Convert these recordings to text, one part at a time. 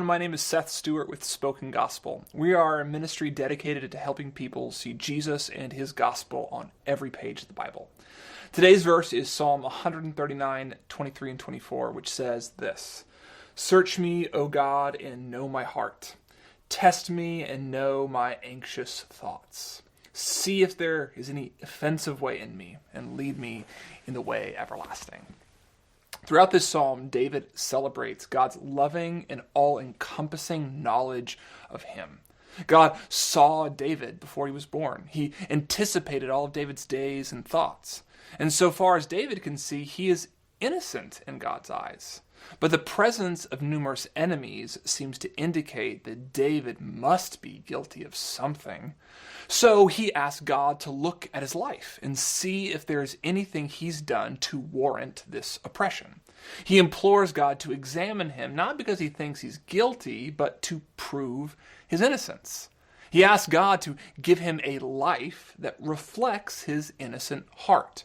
My name is Seth Stewart with Spoken Gospel. We are a ministry dedicated to helping people see Jesus and his gospel on every page of the Bible. Today's verse is Psalm 139, 23 and 24, which says this: "Search me, O God, and know my heart. Test me and know my anxious thoughts. See if there is any offensive way in me, and lead me in the way everlasting." Throughout this psalm, David celebrates God's loving and all-encompassing knowledge of him. God saw David before he was born. He anticipated all of David's days and thoughts. And so far as David can see, he is innocent in God's eyes. But the presence of numerous enemies seems to indicate that David must be guilty of something. So he asks God to look at his life and see if there is anything he's done to warrant this oppression. He implores God to examine him, not because he thinks he's guilty, but to prove his innocence. He asks God to give him a life that reflects his innocent heart.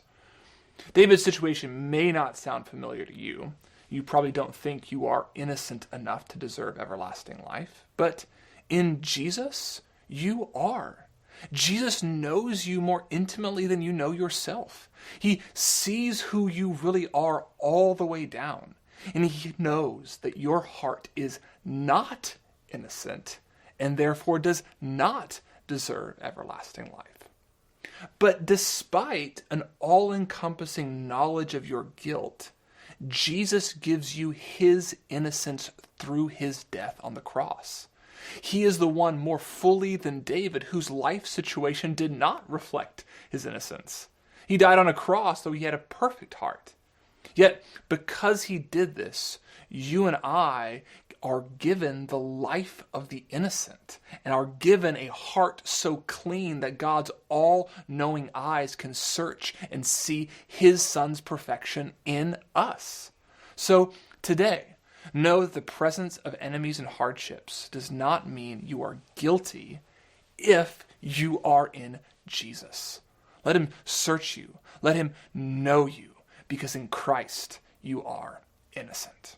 David's situation may not sound familiar to you. You probably don't think you are innocent enough to deserve everlasting life. But in Jesus, you are. Jesus knows you more intimately than you know yourself. He sees who you really are all the way down. And he knows that your heart is not innocent and therefore does not deserve everlasting life. But despite an all-encompassing knowledge of your guilt, Jesus gives you his innocence through his death on the cross. He is the one more fully than David whose life situation did not reflect his innocence. He died on a cross, though he had a perfect heart. Yet, because he did this, you and I are given the life of the innocent and are given a heart so clean that God's all-knowing eyes can search and see his Son's perfection in us. So today, know that the presence of enemies and hardships does not mean you are guilty if you are in Jesus. Let him search you. Let him know you, because in Christ you are innocent.